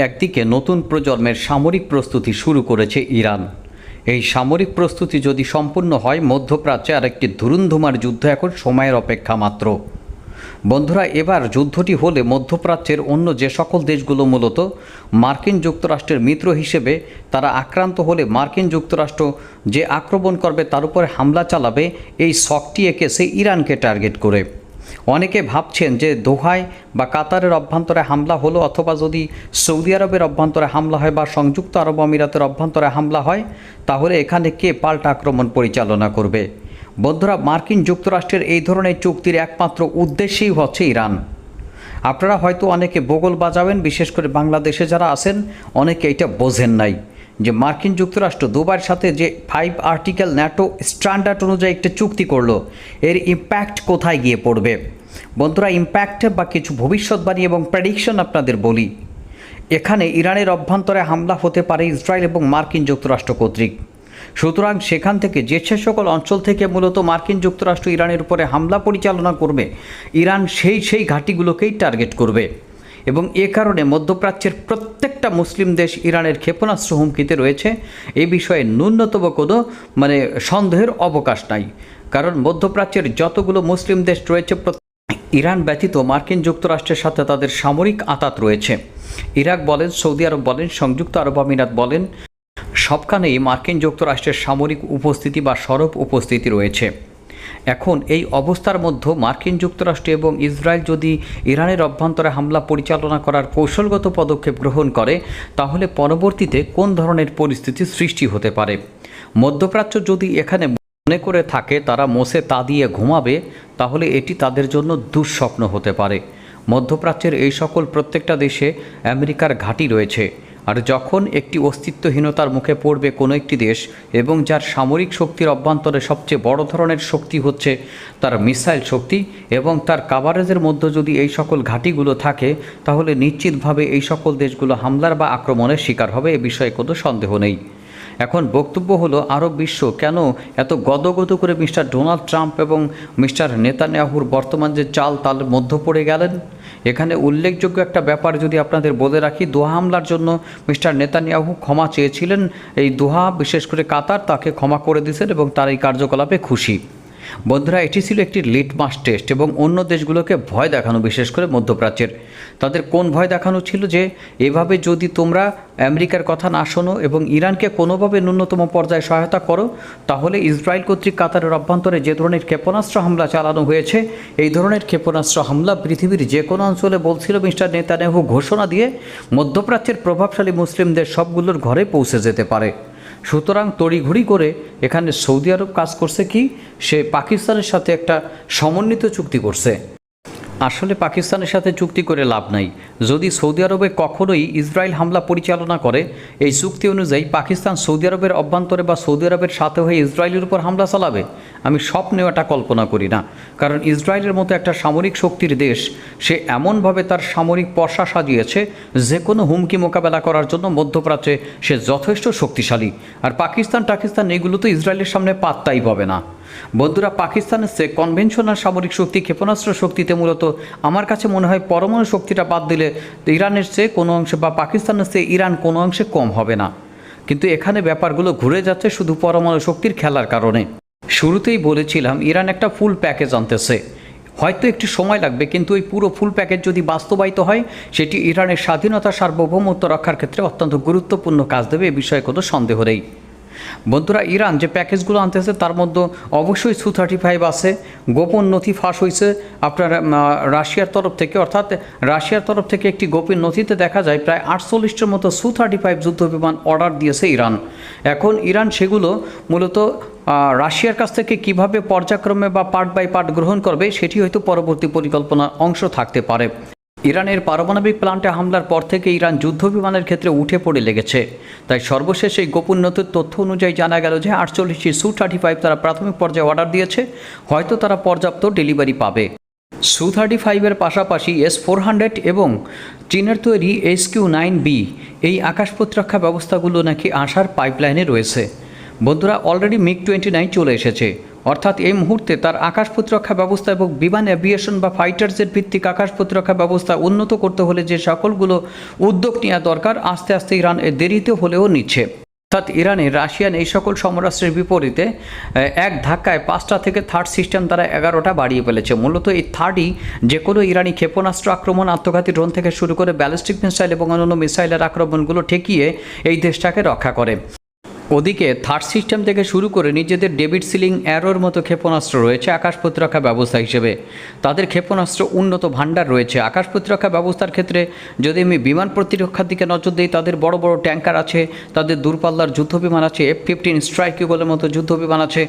একদিকে নতুন প্রজন্মের সামরিক প্রস্তুতি শুরু করেছে ইরান। এই সামরিক প্রস্তুতি যদি সম্পূর্ণ হয়, মধ্যপ্রাচ্যে আরেকটি ধুরুন্ধুমার যুদ্ধ এখন সময়ের অপেক্ষা মাত্র। বন্ধুরা, এবার যুদ্ধটি হলে মধ্যপ্রাচ্যের অন্য যে সকল দেশগুলো মূলত মার্কিন যুক্তরাষ্ট্রের মিত্র হিসেবে তারা আক্রান্ত হলে মার্কিন যুক্তরাষ্ট্র যে আক্রমণ করবে, তার উপরে হামলা চালাবে এই শকটি এঁকেছে ইরানকে টার্গেট করে। অনেকে ভাবছেন যে দোহায় বা কাতারের অভ্যন্তরে হামলা হলো, অথবা যদি সৌদি আরবের অভ্যন্তরে হামলা হয় বা সংযুক্ত আরব আমিরাতের অভ্যন্তরে হামলা হয়, তাহলে এখানে কে পাল্টা আক্রমণ পরিচালনা করবে। বন্ধুরা, মার্কিন যুক্তরাষ্ট্রের এই ধরনের চুক্তির একমাত্র উদ্দেশ্যই হচ্ছে ইরান। আপনারা হয়তো অনেকে বগল বাজাবেন, বিশেষ করে বাংলাদেশে যারা আছেন অনেকে এটা বোঝেন নাই যে মার্কিন যুক্তরাষ্ট্র দুবার সাথে যে 5 আর্টিকেল ন্যাটো স্ট্যান্ডার্ড অনুযায়ী একটা চুক্তি করলো, এর ইম্প্যাক্ট কোথায় গিয়ে পড়বে। বন্ধুরা, ইম্প্যাক্ট বা কিছু ভবিষ্যৎবাণী এবং প্রেডিকশন আপনাদের বলি। এখানে ইরানের অভ্যন্তরে হামলা হতে পারে ইসরায়েল এবং মার্কিন যুক্তরাষ্ট্র কর্তৃক। সুতরাং সেখান থেকে যে সকল অঞ্চল থেকে মূলত মার্কিন যুক্তরাষ্ট্র ইরানের উপরে হামলা পরিচালনা করবে, ইরান সেই ঘাঁটিগুলোকেই টার্গেট করবে। এবং এ কারণে মধ্যপ্রাচ্যের প্রত্যেকটা মুসলিম দেশ ইরানের ক্ষেপণাস্ত্র হুমকিতে রয়েছে। এই বিষয়ে ন্যূনতম কোনো সন্দেহের অবকাশ নাই। কারণ মধ্যপ্রাচ্যের যতগুলো মুসলিম দেশ রয়েছে, ইরান ব্যতীত মার্কিন যুক্তরাষ্ট্রের সাথে তাদের সামরিক আঁতাত রয়েছে। ইরাক বলেন, সৌদি আরব বলেন, সংযুক্ত আরব আমিরাত বলেন, সবখানেই মার্কিন যুক্তরাষ্ট্রের সামরিক উপস্থিতি বা সরব উপস্থিতি রয়েছে। এখন এই অবস্থার মধ্যে মার্কিন যুক্তরাষ্ট্র এবং ইসরায়েল যদি ইরানের অভ্যন্তরে হামলা পরিচালনা করার কৌশলগত পদক্ষেপ গ্রহণ করে, তাহলে পরবর্তীতে কোন ধরনের পরিস্থিতি সৃষ্টি হতে পারে। মধ্যপ্রাচ্য যদি এখানে মনে করে থাকে তারা মোসে তা দিয়ে ঘুমাবে, তাহলে এটি তাদের জন্য দুঃস্বপ্ন হতে পারে। মধ্যপ্রাচ্যের এই সকল প্রত্যেকটা দেশে আমেরিকার ঘাঁটি রয়েছে। আর যখন একটি অস্তিত্বহীনতার মুখে পড়বে কোনো একটি দেশ, এবং যার সামরিক শক্তির অভ্যন্তরে সবচেয়ে বড় ধরনের শক্তি হচ্ছে তার মিসাইল শক্তি, এবং তার কাভারেজের মধ্যে যদি এই সকল ঘাঁটিগুলো থাকে, তাহলে নিশ্চিতভাবে এই সকল দেশগুলো হামলার বা আক্রমণের শিকার হবে, এ বিষয়ে কোনো সন্দেহ নেই। এখন বক্তব্য হলো, আরব বিশ্ব কেন এত গদগদ করে মিস্টার ডোনাল্ড ট্রাম্প এবং মিস্টার নেতানিয়াহুর বর্তমান যে চাল তার মধ্য পড়ে গেলেন। এখানে উল্লেখযোগ্য একটা ব্যাপার যদি আপনাদের বলে রাখি, দোহা হামলার জন্য মিস্টার নেতানিয়াহু ক্ষমা চেয়েছিলেন। এই দোহা, বিশেষ করে কাতার, তাকে ক্ষমা করে দিয়েছেন এবং তার এই কার্যকলাপে খুশি। বন্ধুরা, এটি ছিল একটি লিটমাস টেস্ট এবং অন্য দেশগুলোকে ভয় দেখানো, বিশেষ করে মধ্যপ্রাচ্যের। তাদের কোন ভয় দেখানো ছিল যে এভাবে যদি তোমরা আমেরিকার কথা না শোনো এবং ইরানকে কোনোভাবে ন্যূনতম পর্যায়ে সহায়তা করো, তাহলে ইসরায়েল কর্তৃক কাতারের অভ্যন্তরে যে ধরনের ক্ষেপণাস্ত্র হামলা চালানো হয়েছে, এই ধরনের ক্ষেপণাস্ত্র হামলা পৃথিবীর যে কোনো অঞ্চলে, বলছিল মিস্টার নেতানিয়াহু ঘোষণা দিয়ে, মধ্যপ্রাচ্যের প্রভাবশালী মুসলিম দেশ সবগুলোর ঘরে পৌঁছে যেতে পারে। সুতরাং তড়িঘড়ি করে এখানে সৌদি আরব কাজ করছে কি, সে পাকিস্তানের সাথে একটা সমন্বিত চুক্তি করছে। আসলে পাকিস্তানের সাথে চুক্তি করে লাভ নাই। যদি সৌদি আরবে কখনোই ইসরায়েল হামলা পরিচালনা করে, এই চুক্তি অনুযায়ী পাকিস্তান সৌদি আরবের অভ্যন্তরে বা সৌদি আরবের সাথে হয়ে ইসরায়েলের উপর হামলা চালাবে, আমি স্বপ্নেও এটা কল্পনা করি না। কারণ ইসরায়েলের মতো একটা সামরিক শক্তির দেশ, সে এমনভাবে তার সামরিক পর্ষা সাজিয়েছে, যে কোনো হুমকি মোকাবেলা করার জন্য মধ্যপ্রাচ্যে সে যথেষ্ট শক্তিশালী। আর টাকিস্তান এগুলো তো ইসরায়েলের সামনে পাত্তাই পাবে না। বন্ধুরা, পাকিস্তানের চেয়ে কনভেনশনাল সামরিক শক্তি, ক্ষেপণাস্ত্র শক্তিতে মূলত আমার কাছে মনে হয় পরমাণু শক্তিটা বাদ দিলে ইরানের চেয়ে কোনো অংশে বা পাকিস্তানের চেয়ে ইরান কোনো অংশে কম হবে না। কিন্তু এখানে ব্যাপারগুলো ঘুরে যাচ্ছে শুধু পরমাণু শক্তির খেলার কারণে। শুরুতেই বলেছিলাম ইরান একটা ফুল প্যাকেজ আনতেছে। হয়তো একটু সময় লাগবে, কিন্তু ওই পুরো ফুল প্যাকেজ যদি বাস্তবায়িত হয়, সেটি ইরানের স্বাধীনতা, সার্বভৌমত্ব রক্ষার ক্ষেত্রে অত্যন্ত গুরুত্বপূর্ণ কাজ দেবে, এ বিষয়ে কোনো সন্দেহ নেই। বন্ধুরা, ইরান যে প্যাকেজগুলো আনতেছে তার মধ্যে অবশ্যই Su-35 আছে। গোপন নথি ফাঁস হয়েছে আপনার রাশিয়ার তরফ থেকে, অর্থাৎ রাশিয়ার তরফ থেকে একটি গোপন নথিতে দেখা যায় প্রায় 48টার মতো Su-35 যুদ্ধ বিমান অর্ডার দিয়েছে ইরান। এখন ইরান সেগুলো মূলত রাশিয়ার কাছ থেকে কিভাবে পর্যায়ক্রমে বা পার্ট বাই পার্ট গ্রহণ করবে, সেটি হয়তো পরবর্তী পরিকল্পনার অংশ থাকতে পারে। ইরানের পারমাণবিক প্ল্যান্টে হামলার পর থেকে ইরান যুদ্ধ বিমানের ক্ষেত্রে উঠে পড়ে লেগেছে। তাই সর্বশেষ এই গোপন নথির তথ্য অনুযায়ী জানা গেল যে 48টি Su-35 তারা প্রাথমিক পর্যায়ে অর্ডার দিয়েছে। হয়তো তারা পর্যাপ্ত ডেলিভারি পাবে। Su-35-এর পাশাপাশি S-400 এবং চীনের তৈরি HQ-9B এই আকাশ প্রতিরক্ষা ব্যবস্থাগুলো নাকি আসার পাইপলাইনে রয়েছে। বন্ধুরা, অলরেডি MiG-29 চলে এসেছে। অর্থাৎ এই মুহূর্তে তার আকাশ প্রতিরক্ষা ব্যবস্থা এবং বিমান অ্যাভিয়েশন বা ফাইটার জেট ভিত্তিক আকাশ প্রতিরক্ষা ব্যবস্থা উন্নত করতে হলে যে সকলগুলো উদ্যোগ নেওয়া দরকার আস্তে আস্তে ইরান দেরিতে হলেও নিচ্ছে। অর্থাৎ ইরানে রাশিয়ান এই সকল সমরাস্ত্রের বিপরীতে এক ধাক্কায় 5টা থেকে থার্ড সিস্টেম তারা 11টা বাড়িয়ে ফেলেছে। মূলত এই থার্ডই যে কোনো ইরানি ক্ষেপণাস্ত্র আক্রমণ, আত্মঘাতী ড্রোন থেকে শুরু করে ব্যালিস্টিক মিসাইল এবং অন্যান্য মিসাইলের আক্রমণগুলো ঠেকিয়ে এই দেশটাকে রক্ষা করে। ওদিকে থার্ড সিস্টেম থেকে শুরু করে নিজেদের ডেভিড সিলিং অ্যারোর মতো ক্ষেপণাস্ত্র রয়েছে আকাশ প্রতিরক্ষা ব্যবস্থা হিসেবে। তাদের ক্ষেপণাস্ত্র উন্নত ভাণ্ডার রয়েছে। আকাশ প্রতিরক্ষা ব্যবস্থার ক্ষেত্রে যদি আমি বিমান প্রতিরক্ষার দিকে নজর দিই, তাদের বড় বড় ট্যাঙ্কার আছে, তাদের দূরপাল্লার যুদ্ধবিমান আছে, F-15 স্ট্রাইক ইগলের মতো যুদ্ধবিমান আছে,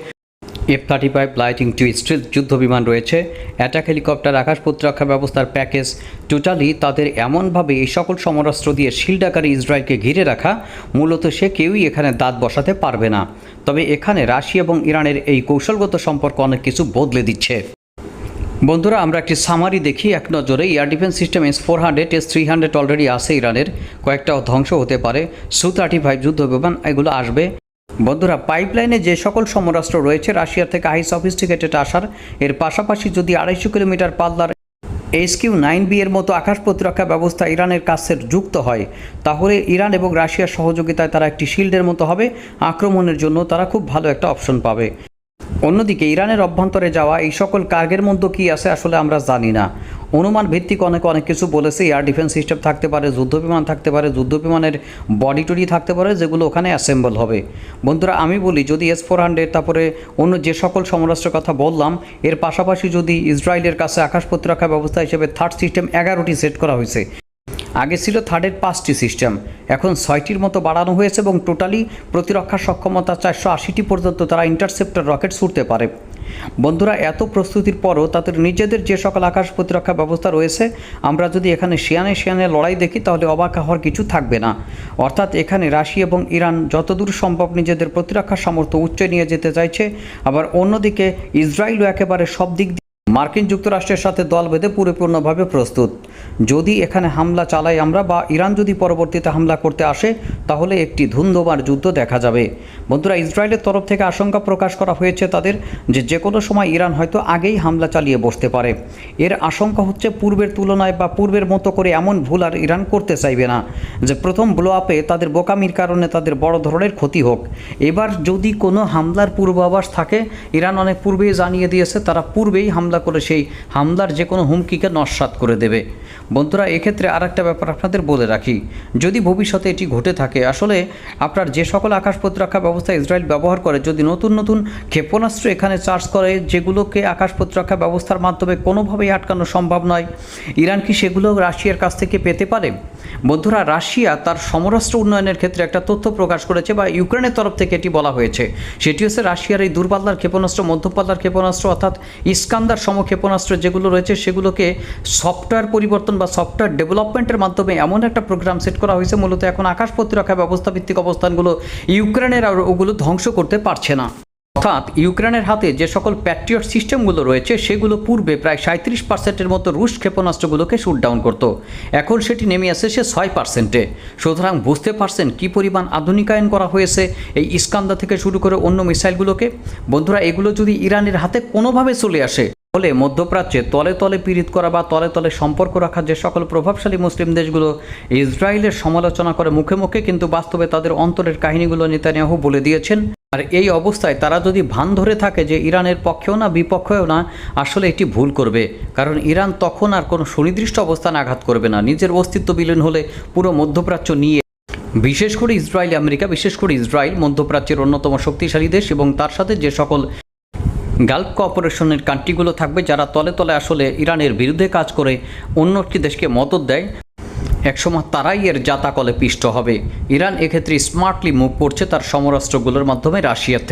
F-35 লাইটিং টু স্টিলথ যুদ্ধবিমান রয়েছে, অ্যাটাক হেলিকপ্টার, আকাশ প্রতিরক্ষা ব্যবস্থার প্যাকেজ। টোটালি তাদের এমনভাবে এই সকল সমরাস্ত্র দিয়ে শিল্ড আকারে ইসরায়েলকে ঘিরে রাখা, মূলত সে কেউই এখানে দাঁত বসাতে পারবে না। তবে এখানে রাশিয়া এবং ইরানের এই কৌশলগত সম্পর্ক অনেক কিছু বদলে দিচ্ছে। বন্ধুরা, আমরা একটি সামারি দেখি এক নজরে। Air defence system S-400, S-300 already আছে ইরানের, কয়েকটা ধ্বংস হতে পারে। Su-35 যুদ্ধবিমান এগুলো আসবে। বন্ধুরা, পাইপলাইনে যে সকল সমরাস্ত্র রয়েছে রাশিয়ার থেকে হাই সফিস্টিকেটেড আসার, এর পাশাপাশি যদি 250 কিলোমিটার পাল্লার HQ-9B এর মতো আকাশ প্রতিরক্ষা ব্যবস্থা ইরানের কাছে যুক্ত হয়, তাহলে ইরান এবং রাশিয়ার সহযোগিতায় তারা একটি শিল্ডের মতো হবে। আক্রমণের জন্য তারা খুব ভালো একটা অপশন পাবে। অন্যদিকে ইরানের অভ্যন্তরে যাওয়া এই সকল কার্গের মধ্যে কী আছে আসলে আমরা জানি না। অনুমান ভিত্তিক অনেক কিছু বলেছে। এয়ার ডিফেন্স সিস্টেম থাকতে পারে, যুদ্ধবিমান থাকতে পারে, যুদ্ধবিমানের বডি টডি থাকতে পারে, যেগুলো ওখানে অ্যাসেম্বল হবে। বন্ধুরা, আমি বলি যদি S-400 তারপরে অন্য যে সকল সমরাস্ত্রের কথা বললাম, এর পাশাপাশি যদি ইসরায়েলের কাছে আকাশ প্রতিরক্ষা ব্যবস্থা হিসেবে থার্ড সিস্টেম 11টি সেট করা হয়েছে। আগে ছিল থার্ডের 5টি সিস্টেম, এখন 6টির মতো বাড়ানো হয়েছে এবং টোটালি প্রতিরক্ষা সক্ষমতা 480টি পর্যন্ত তারা ইন্টারসেপ্টর রকেট ছুটতে পারে। বন্ধুরা, এত প্রস্তুতির পরও তাদের নিজেদের যে সকল আকাশ প্রতিরক্ষা ব্যবস্থা রয়েছে, আমরা যদি এখানে শিয়ানে লড়াই দেখি তাহলে অবাক হওয়ার কিছু থাকবে না। অর্থাৎ এখানে রাশিয়া এবং ইরান যতদূর সম্ভব নিজেদের প্রতিরক্ষা সামর্থ্য উচ্চে নিয়ে যেতে চাইছে। আবার অন্যদিকে ইসরায়েলও একেবারে সব দিক দিয়ে মার্কিন যুক্তরাষ্ট্রের সাথে দল বেঁধে পরিপূর্ণভাবে প্রস্তুত। যদি এখানে হামলা চালাই আমরা, বা ইরান যদি পরবর্তীতে হামলা করতে আসে, তাহলে একটি ধুন্ধুমার যুদ্ধ দেখা যাবে। বন্ধুরা, ইসরায়েলের তরফ থেকে আশঙ্কা প্রকাশ করা হয়েছে তাদের যে কোনো সময় ইরান হয়তো আগেই হামলা চালিয়ে বসতে পারে। এর আশঙ্কা হচ্ছে পূর্বের তুলনায় বা পূর্বের মতো করে এমন ভুল আর ইরান করতে চাইবে না যে প্রথম ব্লো আপে তাদের বোকামির কারণে তাদের বড় ধরনের ক্ষতি হোক। এবার যদি কোনো হামলার পূর্বাভাস থাকে, ইরান অনেক পূর্বেই জানিয়ে দিয়েছে তারা পূর্বেই হামলা করে সেই হামলার যে কোনো হুমকিকে নস্যাৎ করে দেবে। বন্ধুরা, এক্ষেত্রে আর একটা ব্যাপার আপনাদের বলে রাখি, যদি ভবিষ্যতে এটি ঘটে থাকে, আসলে আপনার যে সকল আকাশ প্রতিরক্ষা ব্যবস্থা ইসরায়েল ব্যবহার করে, যদি নতুন নতুন ক্ষেপণাস্ত্র এখানে চার্জ করে যেগুলোকে আকাশ প্রতিরক্ষা ব্যবস্থার মাধ্যমে কোনোভাবেই আটকানো সম্ভব নয়, ইরান কি সেগুলো রাশিয়ার কাছ থেকে পেতে পারে? বন্ধুরা, রাশিয়া তার সমরাস্ত্র উন্নয়নের ক্ষেত্রে একটা তথ্য প্রকাশ করেছে, বা ইউক্রেনের তরফ থেকে এটি বলা হয়েছে। সেটি হচ্ছে রাশিয়ার এই দূরপাল্লার ক্ষেপণাস্ত্র, মধ্যপাল্লার ক্ষেপণাস্ত্র অর্থাৎ ইস্কান্দার সম ক্ষেপণাস্ত্র যেগুলো রয়েছে, সেগুলোকে সফটওয়্যার পরিবর্তন বা সফটওয়্যার ডেভেলপমেন্টের মাধ্যমে এমন একটা প্রোগ্রাম সেট করা হয়েছে, মূলত এখন আকাশ প্রতিরক্ষা ব্যবস্থা ভিত্তিক অবস্থানগুলো ইউক্রেনের আর ওগুলো ধ্বংস করতে পারছে না। অর্থাৎ ইউক্রেনের হাতে যে সকল প্যাট্রিয়ট সিস্টেমগুলো রয়েছে, সেগুলো পূর্বে প্রায় 37%-এর মতো রুশ ক্ষেপণাস্ত্রগুলোকে শুট ডাউন করতো, এখন সেটি নেমে আসে সে 6%-এ। সুতরাং বুঝতে পারছেন কী পরিমাণ আধুনিকায়ন করা হয়েছে এই ইস্কান্দা থেকে শুরু করে অন্য মিসাইলগুলোকে। বন্ধুরা, এগুলো যদি ইরানের হাতে কোনোভাবে চলে আসে, ফলে মধ্যপ্রাচ্যে তলে তলে পীড়িত করা বা তলে তলে সম্পর্ক রাখা যে সকল প্রভাবশালী মুসলিম দেশগুলো ইসরায়েলের সমালোচনা করে মুখে মুখে, কিন্তু বাস্তবে তাদের অন্তরের কাহিনীগুলো নেতানিয়াহু বলে দিয়েছেন। আর এই অবস্থায় তারা যদি ভান ধরে থাকে যে ইরানের পক্ষেও না বিপক্ষেও না, আসলে এটি ভুল করবে। কারণ ইরান তখন আর কোনো সুনির্দিষ্ট অবস্থান আঘাত করবে না। নিজের অস্তিত্ব বিলীন হলে পুরো মধ্যপ্রাচ্য নিয়ে, বিশেষ করে ইসরায়েল আমেরিকা, বিশেষ করে ইসরায়েল মধ্যপ্রাচ্যের অন্যতম শক্তিশালী দেশ, এবং তার সাথে যে সকল গালফ কোঅপারেশনের কান্ট্রিগুলো থাকবে যারা তলে তলে আসলে ইরানের বিরুদ্ধে কাজ করে অন্য একটি দেশকে মদদ দেয়, একসময় তারাই এর জাতাকলে পিষ্ট হবে। ইরান এক্ষেত্রে স্মার্টলি মুভ করছে তার সমরাস্ত্রগুলোর মাধ্যমে রাশিয়ার থেকে।